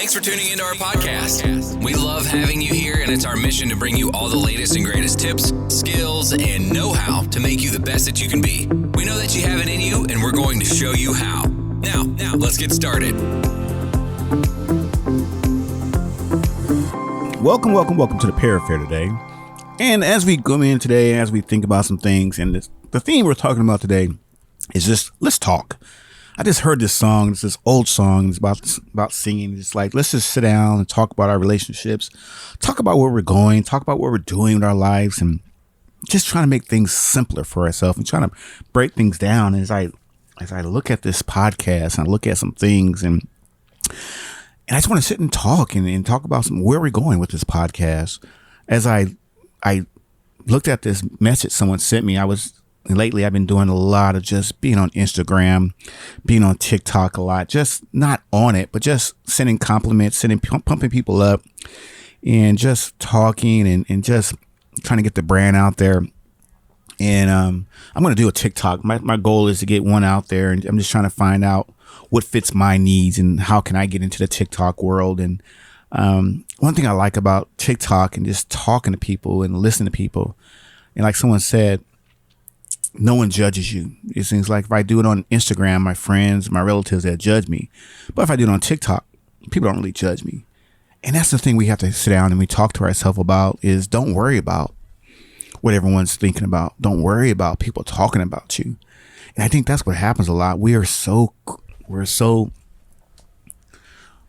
Thanks for tuning into our podcast. We love having you here, and it's our mission to bring you all the latest and greatest tips, skills, and know-how to make you the best that you can be. We know that you have it in you, and we're going to show you how. Now, let's get started. Welcome to the Parafair today. And as we go in today, as we think about some things, and the theme we're talking about today is just, let's talk. I just heard this song. It's this old song. It's about singing. It's like, let's just sit down and talk about our relationships, talk about where we're going, talk about what we're doing with our lives, and just trying to make things simpler for ourselves and trying to break things down. As I look at this podcast and I look at some things, and I just want to sit and talk and talk about where we're going with this podcast. As I looked at this message someone sent me, lately I've been doing a lot of just being on Instagram, being on TikTok a lot, just not on it, but just sending compliments, pumping people up, and just talking and just trying to get the brand out there. And I'm going to do a TikTok. My goal is to get one out there, and I'm just trying to find out what fits my needs and how can I get into the TikTok world. And one thing I like about TikTok and just talking to people and listening to people, and like someone said, no one judges you. It seems like if I do it on Instagram, my friends, my relatives, that judge me. But if I do it on TikTok, people don't really judge me. And that's the thing we have to sit down and we talk to ourselves about is don't worry about what everyone's thinking about. Don't worry about people talking about you. And I think that's what happens a lot. We are so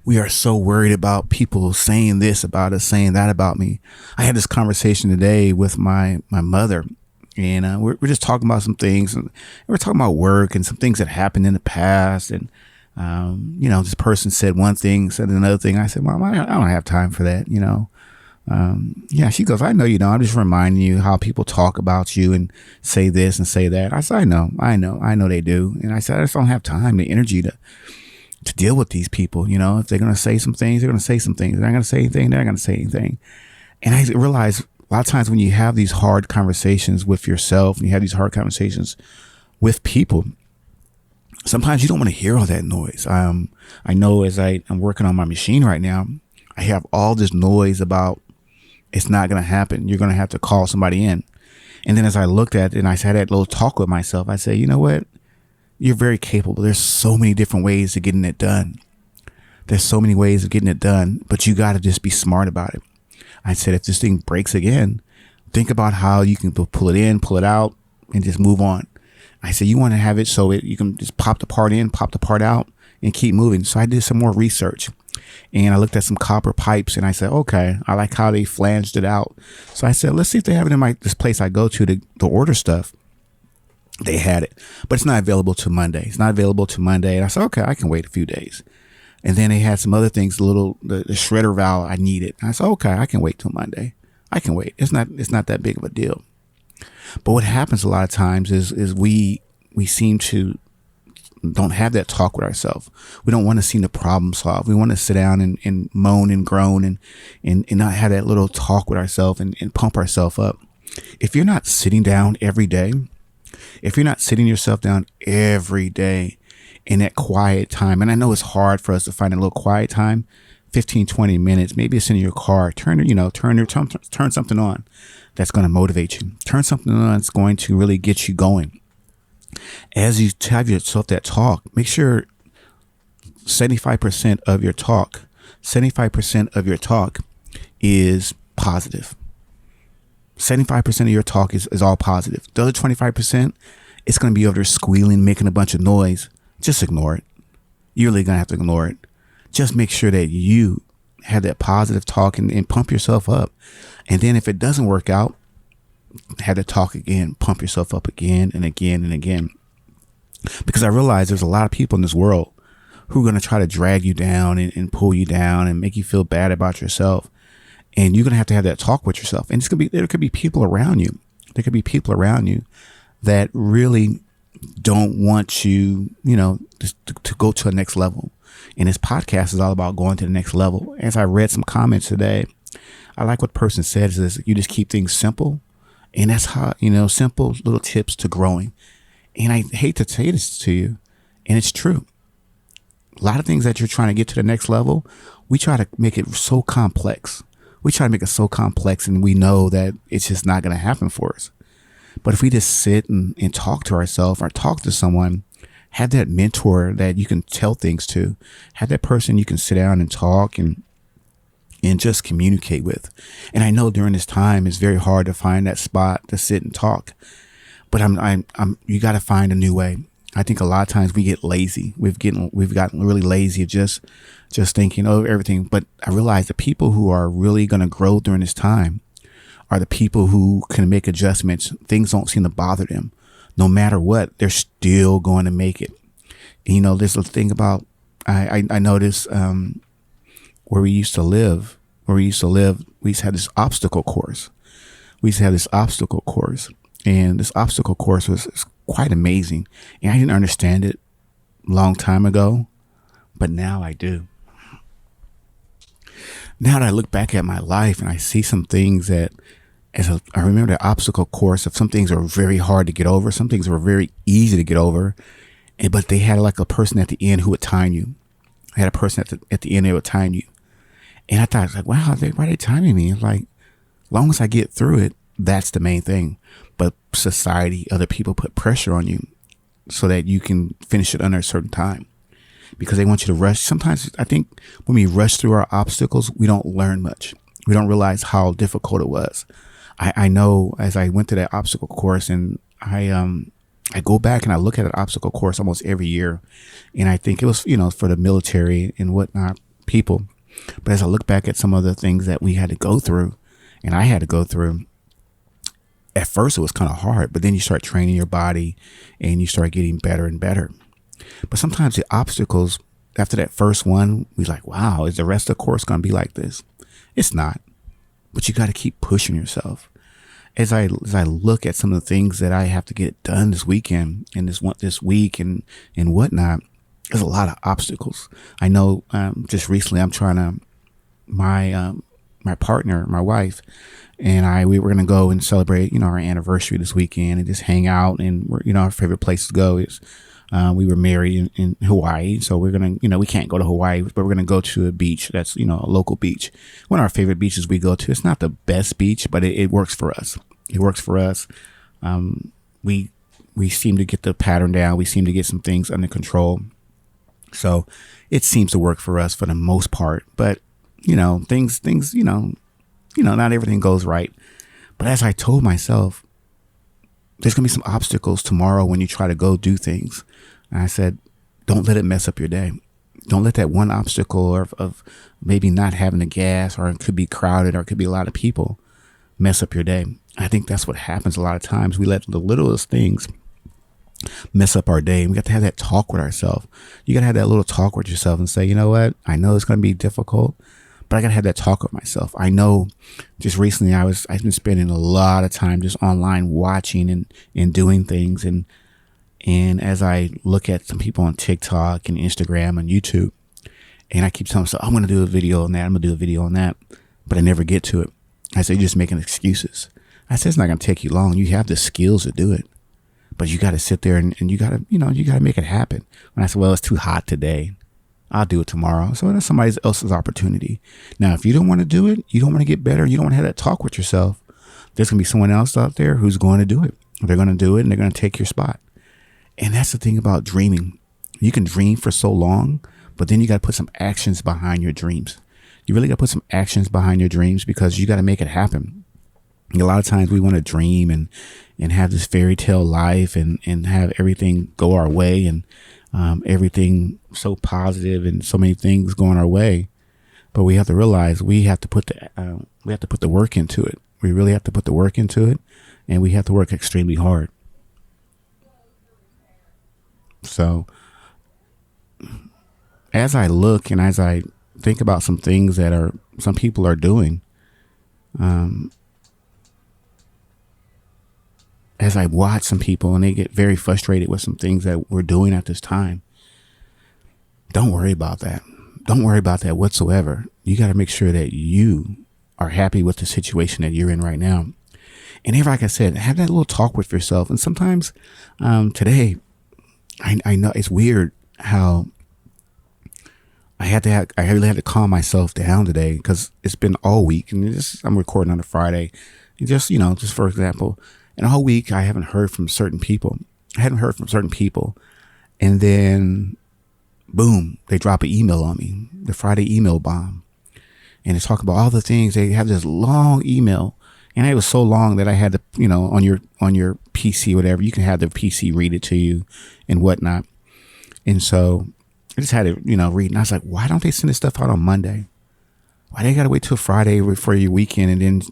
worried about people saying this about us, saying that about me. I had this conversation today with my mother. And we're just talking about some things, and we're talking about work and some things that happened in the past. And, this person said one thing, said another thing. I said, Mom, I don't have time for that, she goes, I know you don't. I'm just reminding you how people talk about you and say this and say that. I said, I know they do. And I said, I just don't have time, the energy to deal with these people. If they're going to say some things, they're going to say some things. They're not going to say anything. They're not going to say anything. And I realized a lot of times when you have these hard conversations with yourself and you have these hard conversations with people, sometimes you don't want to hear all that noise. I know as I'm working on my machine right now, I have all this noise about it's not going to happen. You're going to have to call somebody in. And then as I looked at it and I had that little talk with myself, I said, you know what? You're very capable. There's so many different ways of getting it done. There's so many ways of getting it done, but you got to just be smart about it. I said, if this thing breaks again, think about how you can pull it in, pull it out, and just move on. I said, you want to have it so you can just pop the part in, pop the part out, and keep moving. So I did some more research, and I looked at some copper pipes, and I said, okay, I like how they flanged it out. So I said, let's see if they have it in this place I go to order stuff. They had it, but it's not available till Monday. It's not available till Monday. And I said, okay, I can wait a few days. And then they had some other things, the shredder valve I needed. I said, okay, I can wait till Monday. I can wait. It's not that big of a deal. But what happens a lot of times is we seem to don't have that talk with ourselves. We don't want to see the problem solved. We want to sit down and moan and groan and not have that little talk with ourselves and pump ourselves up. If you're not sitting down every day, if you're not sitting yourself down every day, in that quiet time, and I know it's hard for us to find a little quiet time, 15, 20 minutes, maybe it's in your car, turn something on that's going to motivate you. Turn something on that's going to really get you going. As you have yourself that talk, make sure 75% of your talk is positive. 75% of your talk is all positive. The other 25%, it's going to be over there squealing, making a bunch of noise. Just ignore it. You're really going to have to ignore it. Just make sure that you have that positive talk and pump yourself up. And then if it doesn't work out, have to talk again, pump yourself up again and again and again. Because I realize there's a lot of people in this world who are going to try to drag you down and pull you down and make you feel bad about yourself. And you're going to have that talk with yourself. And there could be people around you. There could be people around you that really don't want you, to go to a next level. And this podcast is all about going to the next level. As I read some comments today, I like what the person said is you just keep things simple. And that's how, simple little tips to growing. And I hate to say this to you, and it's true. A lot of things that you're trying to get to the next level, we try to make it so complex. We try to make it so complex, and we know that it's just not going to happen for us. But if we just sit and talk to ourselves or talk to someone, have that mentor that you can tell things to, have that person you can sit down and talk and just communicate with. And I know during this time, it's very hard to find that spot to sit and talk, but you got to find a new way. I think a lot of times we get lazy. We've gotten really lazy of just thinking, oh, everything. But I realize the people who are really going to grow during this time are the people who can make adjustments. Things don't seem to bother them. No matter what, they're still going to make it. And, there's a thing about, I noticed, where we used to live, we used to have this obstacle course. And this obstacle course was quite amazing. And I didn't understand it a long time ago, but now I do. Now that I look back at my life and I see some things that, I remember the obstacle course of some things were very hard to get over. Some things were very easy to get over. But they had like a person at the end who would time you. I had a person at the end that would time you. And I thought, it's like, wow, why are they timing me? It's like, as long as I get through it, that's the main thing. But society, other people put pressure on you so that you can finish it under a certain time because they want you to rush. Sometimes I think when we rush through our obstacles, we don't learn much. We don't realize how difficult it was. I know as I went to that obstacle course, and I go back and I look at an obstacle course almost every year. And I think it was, for the military and whatnot people. But as I look back at some of the things that we had to go through and I had to go through, at first it was kind of hard, but then you start training your body and you start getting better and better. But sometimes the obstacles after that first one, we're like, wow, is the rest of the course going to be like this? It's not, but you got to keep pushing yourself. As I look at some of the things that I have to get done this weekend and this week and whatnot, there's a lot of obstacles. I know, just recently I'm trying to, my partner, my wife, and we were going to go and celebrate, our anniversary this weekend and just hang out. And we're, our favorite place to go is, we were married in Hawaii. So we're going to, we can't go to Hawaii, but we're going to go to a beach that's, a local beach. One of our favorite beaches we go to. It's not the best beach, but it works for us. It works for us. We seem to get the pattern down. We seem to get some things under control. So it seems to work for us for the most part. But, things, not everything goes right. But as I told myself, there's going to be some obstacles tomorrow when you try to go do things. And I said, don't let it mess up your day. Don't let that one obstacle of maybe not having the gas, or it could be crowded, or it could be a lot of people, mess up your day. I think that's what happens a lot of times. We let the littlest things mess up our day. And we got to have that talk with ourselves. You got to have that little talk with yourself and say, you know what? I know it's going to be difficult, but I got to have that talk with myself. I know just recently I've been spending a lot of time just online watching and doing things. And as I look at some people on TikTok and Instagram and YouTube, and I keep telling myself, I'm going to do a video on that. I'm going to do a video on that, but I never get to it. I say, you're just making excuses. I said, it's not going to take you long. You have the skills to do it, but you got to sit there and you got to, you got to make it happen. When I said, well, it's too hot today, I'll do it tomorrow. So that's somebody else's opportunity. Now, if you don't want to do it, you don't want to get better, you don't want to have that talk with yourself, there's going to be someone else out there who's going to do it. They're going to do it and they're going to take your spot. And that's the thing about dreaming. You can dream for so long, but then you got to put some actions behind your dreams. You really got to put some actions behind your dreams because you got to make it happen. And a lot of times we want to dream and have this fairy tale life and have everything go our way and everything so positive and so many things going our way. But we have to realize we have to put the work into it. We really have to put the work into it, and we have to work extremely hard. So as I look and as I think about some things that some people are doing, as I watch some people and they get very frustrated with some things that we're doing at this time, don't worry about that. Don't worry about that whatsoever. You got to make sure that you are happy with the situation that you're in right now. And if, like I said, have that little talk with yourself. And sometimes today, I know it's weird how I really had to calm myself down today because it's been all week, and I'm recording on a Friday. And just for example, and all week I haven't heard from certain people. And then boom, they drop an email on me, the Friday email bomb. And they talk about all the things. They have this long email, and it was so long that I had to, on your PC, whatever, you can have the PC read it to you and whatnot. And so I just had to, read. And I was like, why don't they send this stuff out on Monday? Why they got to wait till Friday for your weekend and then,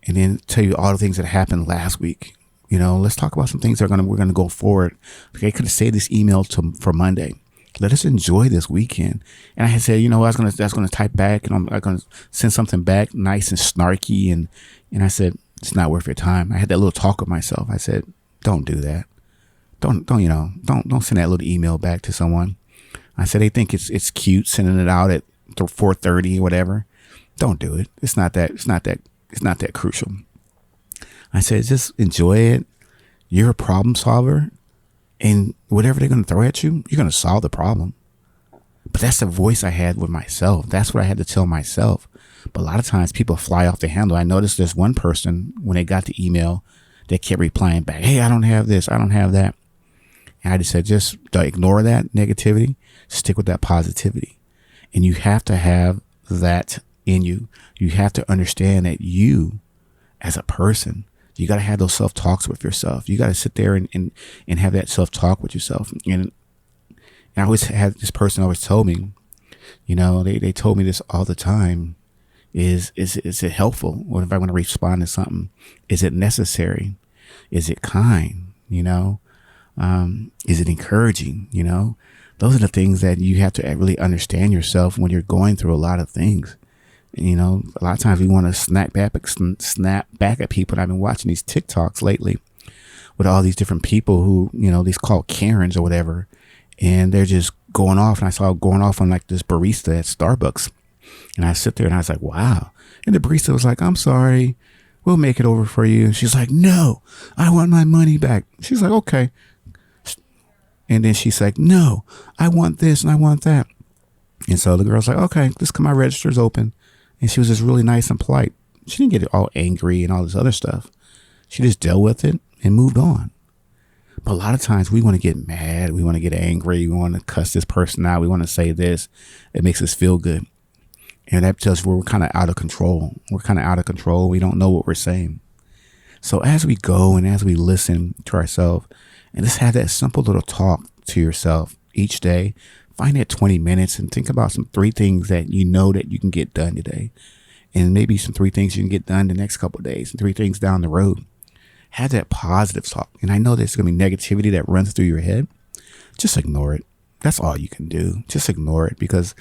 and then tell you all the things that happened last week? Let's talk about some things that we're going to go forward. Okay, I could have saved this email for Monday. Let us enjoy this weekend. And I had said, I was going to type back, and I'm going to send something back nice and snarky. And I said, it's not worth your time. I had that little talk with myself. I said, don't do that. Don't send that little email back to someone. I said, they think it's cute sending it out at 4:30 or whatever. Don't do it. It's not that crucial. I said, just enjoy it. You're a problem solver, and whatever they're going to throw at you, you're going to solve the problem. But that's the voice I had with myself. That's what I had to tell myself. But a lot of times people fly off the handle. I noticed there's one person, when they got the email, they kept replying back, hey, I don't have this, I don't have that. And I just said, just ignore that negativity. Stick with that positivity. And you have to have that in you. You have to understand that you, as a person, you got to have those self-talks with yourself. You got to sit there and have that self-talk with yourself. And I always had this person always told me, they told me this all the time. Is it helpful? What if I want to respond to something? Is it necessary? Is it kind? Is it encouraging? Those are the things that you have to really understand yourself when you're going through a lot of things. A lot of times we want to snap back at people. And I've been watching these TikToks lately with all these different people who, these called Karens or whatever. And they're just going off. And I saw going off on like this barista at Starbucks. And I sit there and I was like, wow. And the barista was like, I'm sorry, we'll make it over for you. And she's like, no, I want my money back. She's like, okay. And then she's like, no, I want this and I want that. And so the girl's like, okay, just come, my register's open. And she was just really nice and polite. She didn't get all angry and all this other stuff. She just dealt with it and moved on. But a lot of times we want to get mad. We want to get angry. We want to cuss this person out. We want to say this. It makes us feel good. And that tells us we're kind of out of control. We don't know what we're saying. So as we go and as we listen to ourselves, and just have that simple little talk to yourself each day, find that 20 minutes and think about some 3 things that that you can get done today. And maybe some 3 things you can get done the next couple of days and 3 things down the road. Have that positive talk. And I know there's going to be negativity that runs through your head. Just ignore it. That's all you can do. Just ignore it, because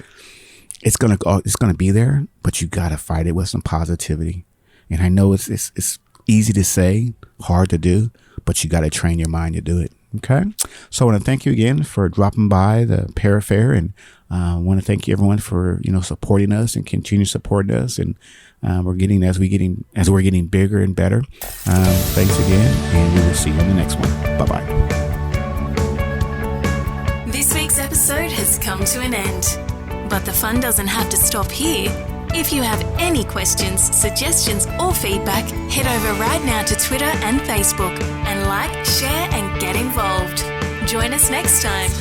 it's going to be there, but you got to fight it with some positivity. And I know it's easy to say, hard to do, but you got to train your mind to do it. Okay. So I want to thank you again for dropping by the Parafair, and I want to thank you everyone for, supporting us and continue supporting us. And we're getting, as we're getting bigger and better. Thanks again. And we will see you in the next one. Bye-bye. This week's episode has come to an end, but the fun doesn't have to stop here. If you have any questions, suggestions, or feedback, head over right now to Twitter and Facebook and like, share, and get involved. Join us next time.